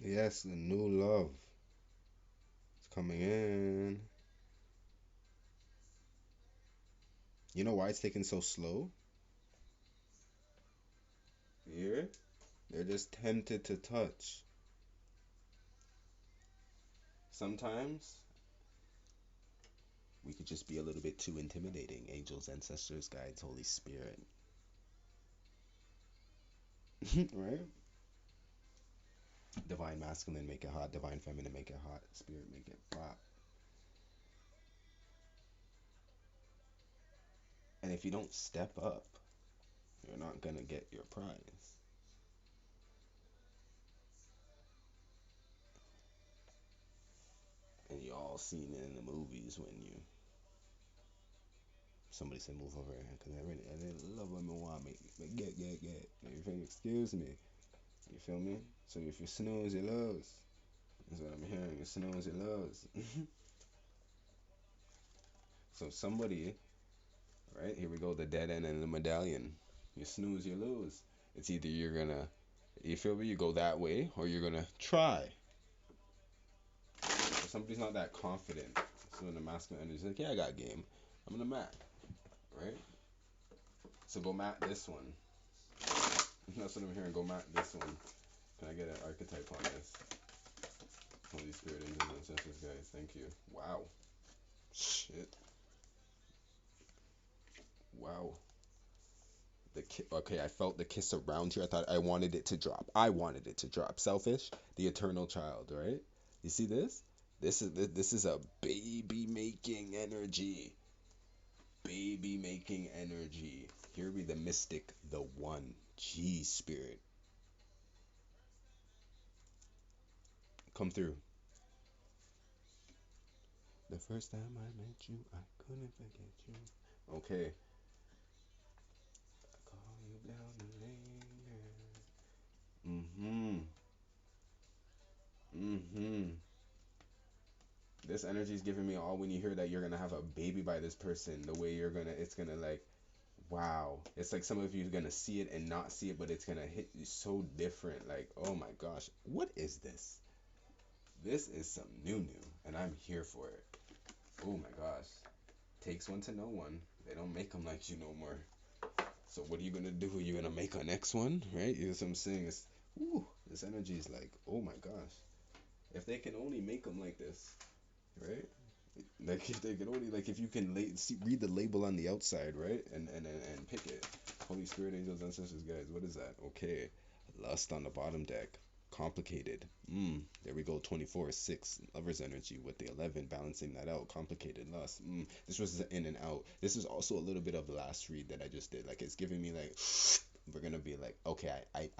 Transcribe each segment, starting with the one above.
Yes, the new love is coming in. You know why it's taking so slow? Here, they're just tempted to touch. Sometimes we could just be a little bit too intimidating. Angels, ancestors, guides, Holy Spirit. Right? Divine masculine make it hot, divine feminine make it hot, spirit make it pop. And if you don't step up, you're not gonna get your prize. And you all seen it in the movies when you somebody said move over here because I didn't love women want me get. You feel me? Excuse me. You feel me? So if you snooze, you lose. That's what I'm hearing. You snooze, you lose. So somebody, right? Here we go. The dead end and the medallion. You snooze, you lose. It's either you're gonna, you feel me? You go that way, or you're gonna try. If somebody's not that confident, so in the masculine energy, is like, yeah, I got game. I'm gonna mat, right? So go mat this one. That's what I'm hearing. Go mat this one. Can I get an archetype on this? Holy Spirit, angels, ancestors, guys. Thank you. Wow. Shit. Wow. Okay, I felt the kiss around here. I thought I wanted it to drop. I wanted it to drop. Selfish, the eternal child, right? You see this? This is a baby making energy. Baby making energy. Here be the mystic, the one. G spirit. Come through. The first time I met you, I couldn't forget you. Okay. I call you down the lane. Mm-hmm. Mm-hmm. This energy is giving me all when you hear that you're gonna have a baby by this person. The way it's gonna like, wow. It's like some of you are gonna see it and not see it, but it's gonna hit you so different. Like, oh my gosh, what is this? This is some new, and I'm here for it. Oh my gosh. Takes one to know one. They don't make them like you no more. So what are you gonna do? You're gonna make a next one, right? You know what I'm saying? It's, ooh, this energy is like, oh my gosh. If they can only make them like this, right? Like if they can only like if you can read the label on the outside, right? And pick it. Holy Spirit, angels, ancestors, guys. What is that? Okay, lust on the bottom deck. Complicated. There we go. 24, 6. Lover's energy with the 11 balancing that out. Complicated lust. This was the in and out. This is also a little bit of the last read that I just did. Like it's giving me like we're gonna be like okay, I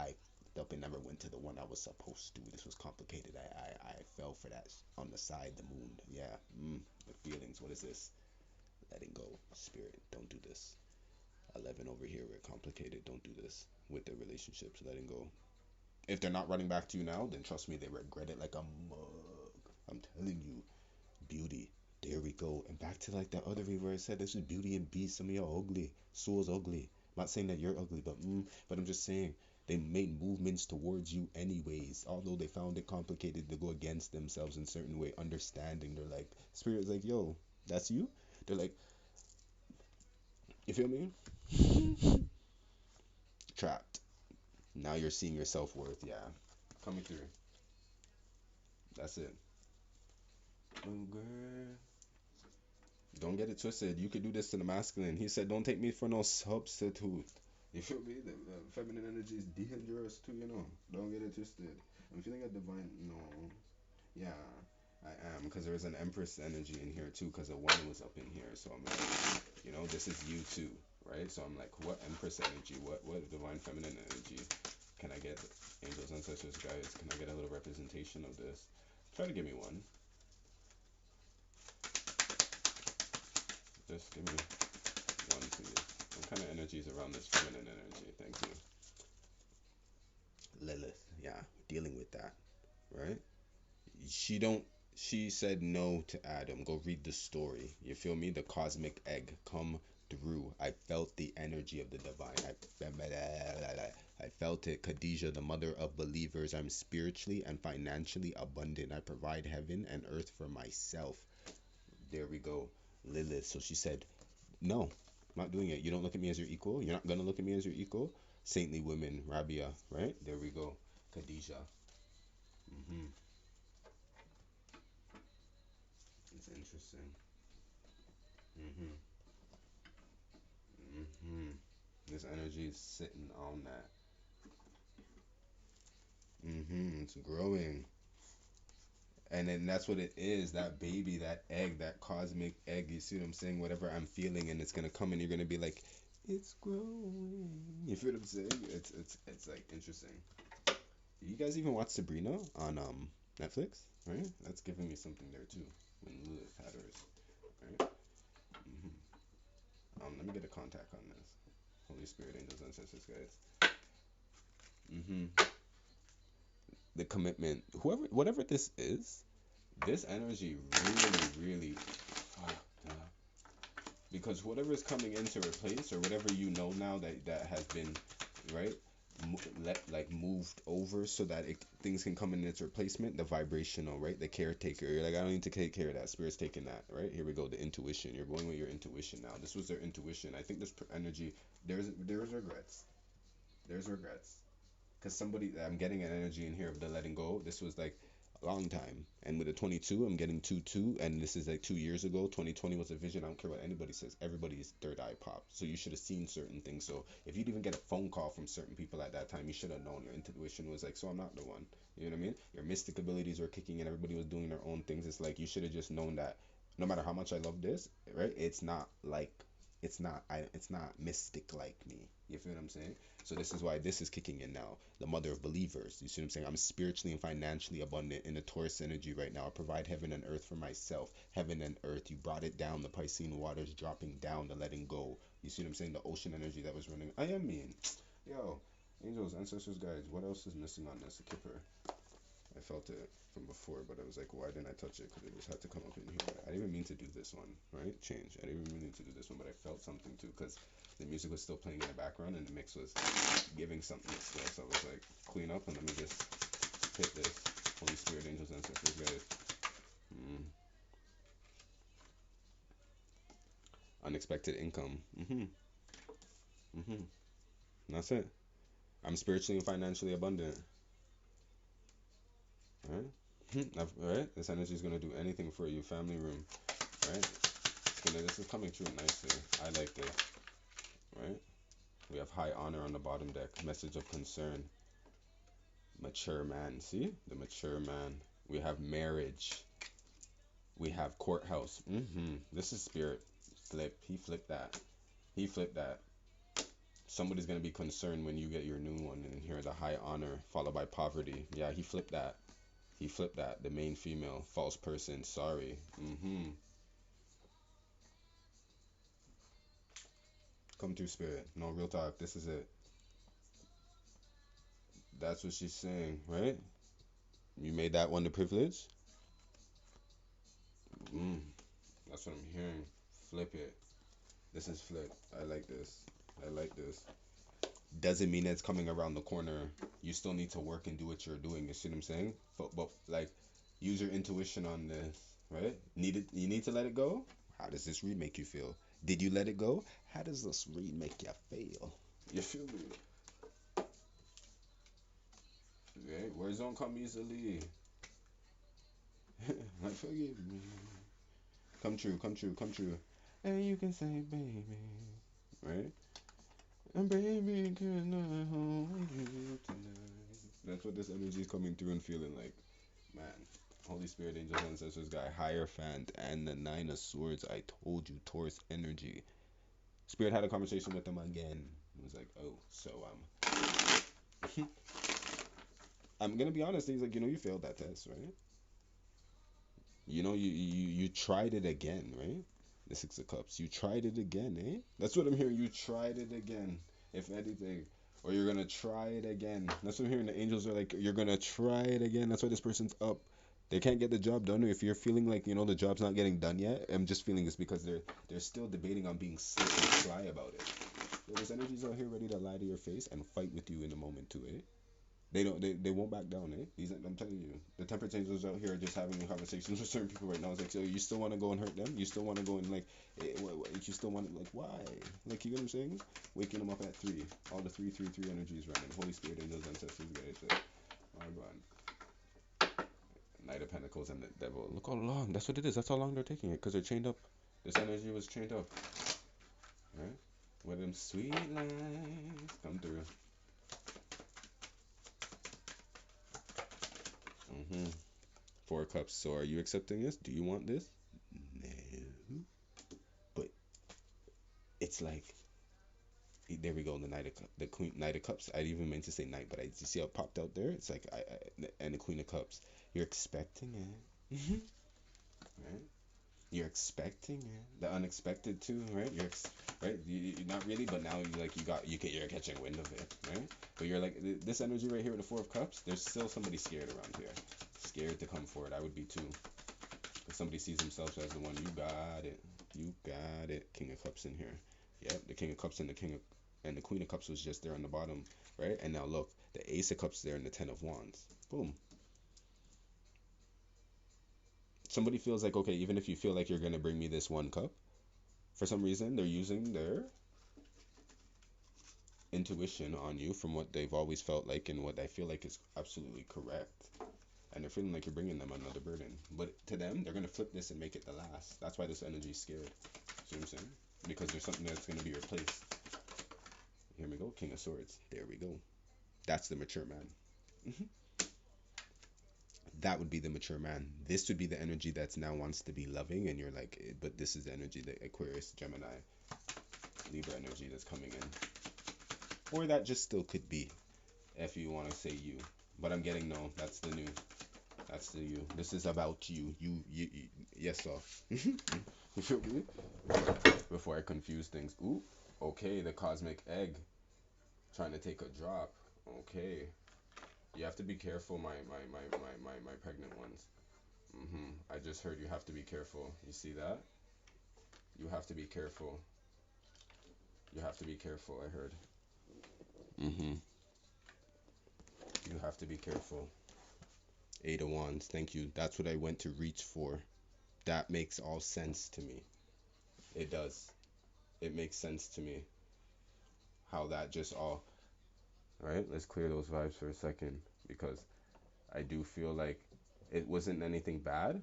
up and never went to the one I was supposed to. This was complicated. I fell for that on the side, the moon. Yeah. The feelings. What is this? Letting go. Spirit. Don't do this. 11 over here. We're complicated. Don't do this with the relationships. Letting go. If they're not running back to you now, then trust me, they regret it like a mug. I'm telling you. Beauty. There we go. And back to like that other read where I said this is beauty and beast. Some of y'all ugly. Soul's ugly. I'm not saying that you're ugly, but I'm just saying they made movements towards you anyways. Although they found it complicated to go against themselves in certain way, understanding. They're like, spirit's like, yo, that's you? They're like, you feel me? Trapped. Now you're seeing your self worth, yeah. Coming through. That's it. Oh girl. Don't get it twisted. You could do this to the masculine. He said, don't take me for no substitute. You feel me? The feminine energy is dangerous too, you know. Don't get it twisted. I'm feeling a divine. No. Yeah, I am. Because there is an empress energy in here too. Because a one was up in here. So I'm like, you know, this is you too. Right? So I'm like, what empress energy? What divine feminine energy? Can I get angels, ancestors, guys? Can I get a little representation of this? Try to give me one. Just give me one, please. What kind of energy is around this feminine energy? Thank you. Lilith, yeah, dealing with that, right? She don't. She said no to Adam. Go read the story. You feel me? The cosmic egg come through. I felt the energy of the divine. I felt it. Khadijah, the mother of believers. I'm spiritually and financially abundant. I provide heaven and earth for myself. There we go. Lilith. So she said, no, I'm not doing it. You don't look at me as your equal. You're not going to look at me as your equal. Saintly women, Rabia, right? There we go. Khadijah. hmm It's interesting. hmm hmm This energy is sitting on that. It's growing. And then that's what it is, that baby, that egg, that cosmic egg. You see what I'm saying? Whatever I'm feeling, and it's gonna come, and you're gonna be like, it's growing. You feel what I'm saying? It's like interesting. You guys even watch Sabrina on Netflix, right? That's giving me something there too. When Lilith had hers, right? Let me get a contact on this. Holy Spirit, angels, ancestors, guys. hmm The commitment, whoever, whatever this is, this energy really, because whatever is coming in to replace, or whatever you know now that has been, right, like moved over so that things can come in its replacement. The vibrational, right, the caretaker. You're like, I don't need to take care of that. Spirit's taking that, right? Here we go. The intuition. You're going with your intuition now. This was their intuition. I think this energy. There's regrets. There's regrets. Because somebody, I'm getting an energy in here of the letting go. This was like a long time, and with a 22 I'm getting 2 2, and this is like 2 years ago. 2020 was a vision. I don't care what anybody says. Everybody's third eye popped, so you should have seen certain things. So if you'd even get a phone call from certain people at that time, you should have known. Your intuition was like, so I'm not the one. You know what I mean? Your mystic abilities were kicking in. Everybody was doing their own things. It's like you should have just known that no matter how much I love this, right, it's not like, it's not mystic like me. You feel what I'm saying? So this is why this is kicking in now. The mother of believers. You see what I'm saying? I'm spiritually and financially abundant in the Taurus energy right now. I provide heaven and earth for myself. Heaven and earth. You brought it down. The Piscean waters dropping down, the letting go. You see what I'm saying? The ocean energy that was running. I am mean. Yo, angels, ancestors, guides. What else is missing on this? A kipper. I felt it from before, but I was like, why didn't I touch it? Because it just had to come up in here. I didn't even mean to do this one, right? Change. I didn't even mean to do this one, but I felt something too, because the music was still playing in the background and the mix was giving something still. So I was like, clean up and let me just hit this. Holy Spirit, angels, ancestors, guys. Mm. Unexpected income. That's it. I'm spiritually and financially abundant. All right. All right. This energy is gonna do anything for you. Family room. Right. This is coming true nicely. I like this. Right. We have high honor on the bottom deck. Message of concern. Mature man. See? The mature man. We have marriage. We have courthouse. This is spirit. Flip. He flipped that. He flipped that. Somebody's gonna be concerned when you get your new one, and here the high honor followed by poverty. Yeah, he flipped that. He flipped that. The main female. False person. Sorry. Come through, spirit. No, real talk. This is it. That's what she's saying, right? You made that one the privilege? Mm, that's what I'm hearing. Flip it. This is flip. I like this. I like this. Doesn't mean it's coming around the corner. You still need to work and do what you're doing. You see what I'm saying? But like, use your intuition on this, right? You need to let it go. How does this read make you feel? Did you let it go? How does this read make you feel? You feel me? Right? Words don't come easily. I forgive me. Come true, come true, come true. And you can say, baby, right? And baby, can I hold you tonight? That's what this energy is coming through and feeling like. Man, Holy Spirit, angels, ancestors, guy, Hierophant, and the Nine of Swords. I told you, Taurus energy. Spirit had a conversation with him again. He was like, oh, so I'm gonna be honest. He's like, you failed that test, right? You tried it again, right? The Six of Cups. You tried it again, eh? That's what I'm hearing. You tried it again, if anything. Or you're gonna try it again. That's what I'm hearing. The angels are like, you're gonna try it again. That's why this person's up. They can't get the job done. Or if you're feeling like, you know, the job's not getting done yet, I'm just feeling it's because they're still debating on being slick and sly about it. There's energies out here ready to lie to your face and fight with you in a moment too, eh? They won't back down, eh? These I'm telling you, the temperance angels out here are just having conversations with certain people right now. It's like, so you still want to go and hurt them? You still want to go and like, you still want to like, why? Like, you get what I'm saying? Waking them up at 3, all the 3 energies running. Holy Spirit, angels, ancestors, guys. Oh God. Knight of Pentacles and the Devil. Look how long. That's what it is. That's how long they're taking it because they're chained up. This energy was chained up, right? Where them sweet lines come through. Mm-hmm. 4 cups. So are you accepting this? Do you want this? No. But it's like, there we go. The the Queen, Knight of Cups. I didn't even meant to say Knight, but you see how it popped out there. It's like and the Queen of Cups. You're expecting it, right? You're expecting it. The unexpected too, right? Right. Not really, but now you're catching wind of it, right? But you're like this energy right here with the 4 of Cups. There's still somebody scared around here, scared to come forward. I would be too. If somebody sees themselves as the one, you got it. You got it. King of Cups in here. Yep, the King of Cups and the Queen of Cups was just there on the bottom, right? And now look, the Ace of Cups there and the 10 of Wands. Boom. Somebody feels like, okay, even if you feel like you're gonna bring me this 1 cup, for some reason they're using their intuition on you from what they've always felt like and what I feel like is absolutely correct. And they're feeling like you're bringing them another burden. But to them, they're gonna flip this and make it the last. That's why this energy is scared. See what I'm saying? Because there's something that's gonna be replaced. Here we go, King of Swords. There we go. That's the mature man. That would be the mature man. This would be the energy that's now wants to be loving, and you're like, but this is the energy that Aquarius, Gemini, Libra energy that's coming in. Or that just still could be, if you want to say you. But I'm getting no. That's the new. That's the you. This is about you. You yes, sir. You feel me? Before I confuse things. Ooh, okay, the cosmic egg trying to take a drop. Okay. You have to be careful, my pregnant ones. I just heard you have to be careful. You see that? You have to be careful. You have to be careful, I heard. You have to be careful. 8 of Wands, thank you. That's what I went to reach for. That makes all sense to me. It does. It makes sense to me. How that just all. Right? Let's clear those vibes for a second. Because I do feel like it wasn't anything bad.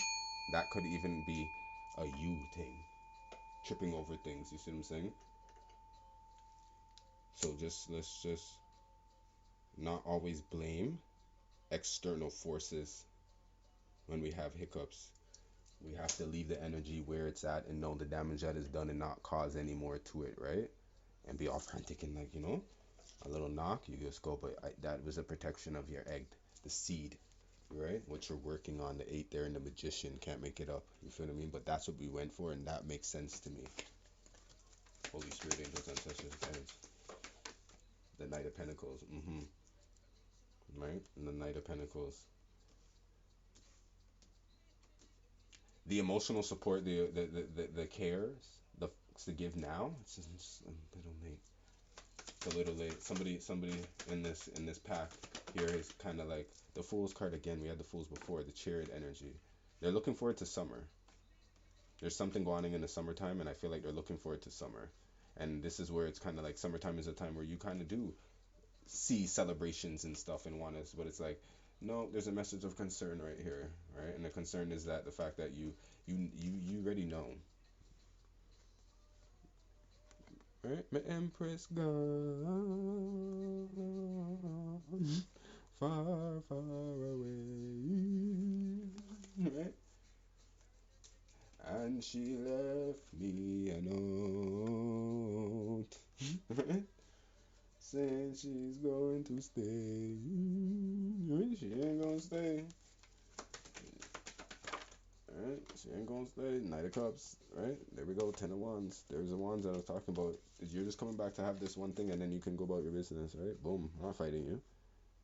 That could even be a you thing. Tripping over things. You see what I'm saying? So let's just not always blame external forces when we have hiccups. We have to leave the energy where it's at and know the damage that is done and not cause any more to it, right? And be all frantic and like, a little knock, you just go, but that was a protection of your egg, the seed, right? What you're working on, the 8 there and the Magician, can't make it up, you feel what I mean? But that's what we went for, and that makes sense to me. Holy Spirit, angels, ancestors, guides. The Knight of Pentacles, right? And the Knight of Pentacles. The emotional support, the cares, the give now. It's just a little late. It's a little late. Somebody in this pack here is kind of like the Fool's card again. We had the Fools before. The Chariot energy. They're looking forward to summer. There's something going on in the summertime, and I feel like they're looking forward to summer. And this is where it's kind of like summertime is a time where you kind of do see celebrations and stuff and want to, but it's like, no, there's a message of concern right here, right? And the concern is that the fact that you already know, right? My Empress gone far, far away, right? And she left me a note, right? Saying she's going to stay. She ain't gonna stay. Alright, she ain't gonna stay. Knight of Cups, right? There we go, 10 of Wands. There's the Wands that I was talking about. You're just coming back to have this one thing and then you can go about your business, right? Boom, I'm not fighting you.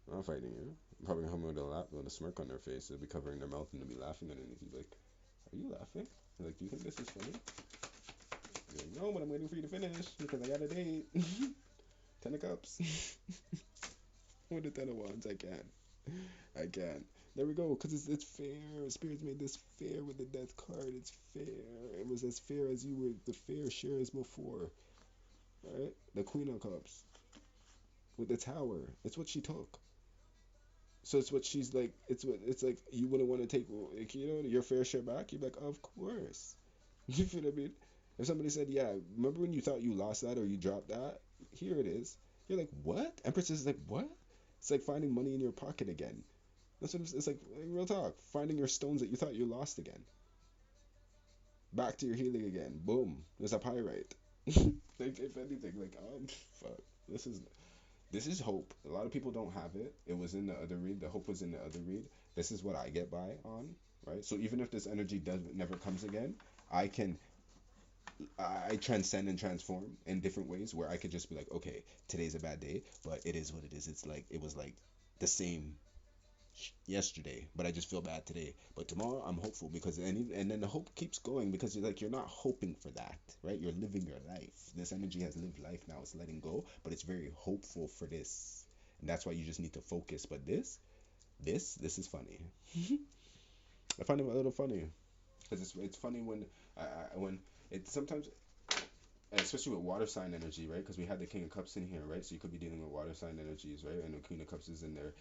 I'm not fighting you. I'm probably gonna come with a laugh, with a smirk on their face. They'll be covering their mouth and they'll be laughing underneath. You be like, "Are you laughing?" You're like, "Do you think this is funny?" You're like, "No, but I'm waiting for you to finish because I got a date." Ten of Cups. With the Ten of Wands, I can't. I can't. There we go, because it's fair. Spirits made this fair with the Death card. It's fair. It was as fair as you were the fair shares before. Alright? The Queen of Cups with the Tower. It's what she took. So it's what she's like. It's like you wouldn't want to take, like, your fair share back. You'd be like, of course. You feel what I mean? If somebody said, yeah, remember when you thought you lost that or you dropped that? Here it is. You're like, what? Empress is like, what? It's like finding money in your pocket again. That's what it's like. Real talk. Finding your stones that you thought you lost again. Back to your healing again. Boom. There's a pyrite. Like, if anything, like, fuck. This is hope. A lot of people don't have it. It was in the other read. The hope was in the other read. This is what I get by on, right? So even if this energy does never comes again, I can I transcend and transform in different ways where I could just be like, okay, today's a bad day, but it is what it is. It's like it was like the same yesterday, but I just feel bad today. But tomorrow I'm hopeful because and then the hope keeps going because you're not hoping for that, right? You're living your life. This energy has lived life now. It's letting go, but it's very hopeful for this, and that's why you just need to focus. But this is funny. I find it a little funny because it's funny when it sometimes, especially with water sign energy, right? Because we had the King of Cups in here, right? So you could be dealing with water sign energies, right? And the Queen of Cups is in there.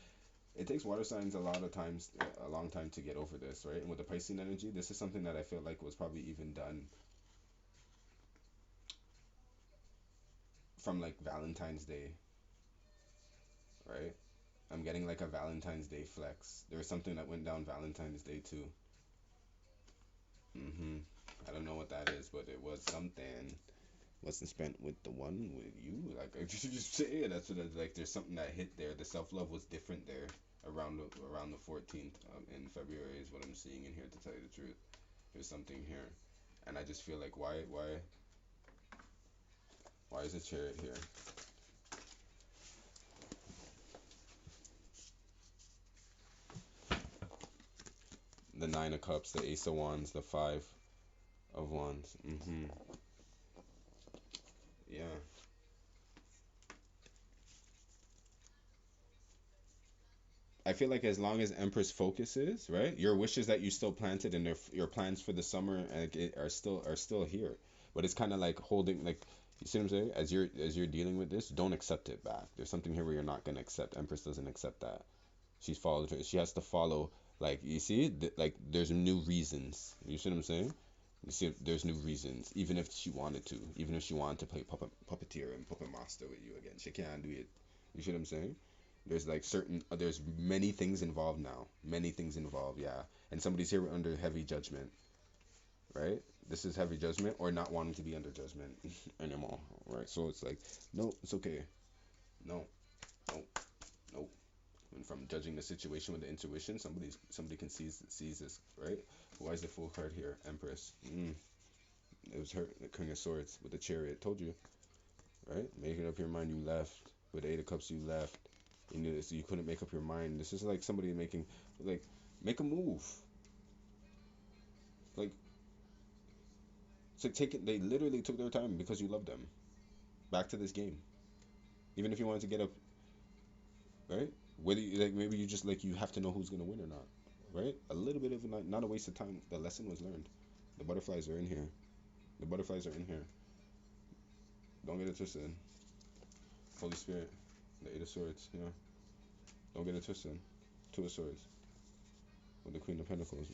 It takes water signs a lot of times, a long time to get over this, right? And with the Piscean energy, this is something that I feel like was probably even done from like Valentine's Day, right? I'm getting like a Valentine's Day flex. There was something that went down Valentine's Day too. I don't know what that is, but it was something. Wasn't spent with the one with you. Like I just say it. That's what it's like. There's something that hit there. The self love was different there around the 14th in February is what I'm seeing in here. To tell you the truth, there's something here, and I just feel like why is the chariot here? The Nine of Cups, the Ace of Wands, the Five of Wands. Yeah. I feel like as long as Empress focuses, right, your wishes that you still planted and your plans for the summer are still here. But it's kind of like holding, like, you see what I'm saying? As you're dealing with this, don't accept it back. There's something here where you're not gonna accept. Empress doesn't accept that. She's followed her. She has to follow. Like, you see, like, there's new reasons. You see what I'm saying? You see, there's new reasons. Even if she wanted to, even if she wanted to play puppeteer and puppet master with you again, she can't do it. You see what I'm saying? There's like there's many things involved now. Many things involved, yeah. And somebody's here under heavy judgment, right? This is heavy judgment or not wanting to be under judgment anymore, right? So it's like, no, it's okay. No, no, no. And from judging the situation with the intuition, somebody can sees this, right? Why is the Fool card here? Empress. It was her, the King of Swords with the Chariot. Told you, right? Making up your mind, you left. With the Eight of Cups, you left. You knew this, you couldn't make up your mind. This is like somebody making, like, make a move. Like, it's like taking, they literally took their time because you love them. Back to this game. Even if you wanted to get up, right? Whether you, like, maybe you just, like, you have to know who's gonna win or not, right? A little bit of not a waste of time. The lesson was learned. The butterflies are in here. The butterflies are in here. Don't get it twisted. Holy Spirit, the Eight of Swords. Yeah. Don't get it twisted. Two of Swords with the Queen of Pentacles.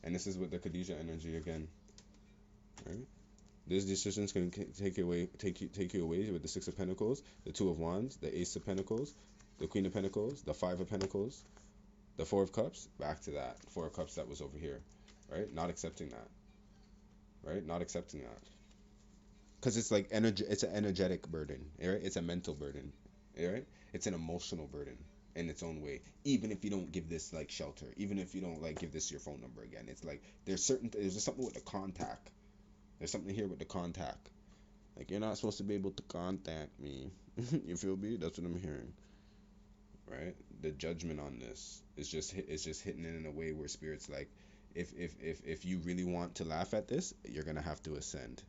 And this is with the Khadijah energy again, right? These decisions can take you away with the Six of Pentacles, the Two of Wands, the Ace of Pentacles, the Queen of Pentacles, the Five of Pentacles, the Four of Cups. Back to that Four of Cups that was over here, right? Not accepting that, right? Not accepting that, because it's like energy. It's an energetic burden, right? It's a mental burden, right? It's an emotional burden in its own way. Even if you don't give this like shelter, even if you don't like give this your phone number again, it's like there's just something with the contact. There's something here with the contact. Like, you're not supposed to be able to contact me. You feel me? That's what I'm hearing. right? The judgment on this is just it's just hitting it in a way where spirit's like, if you really want to laugh at this, you're gonna have to ascend.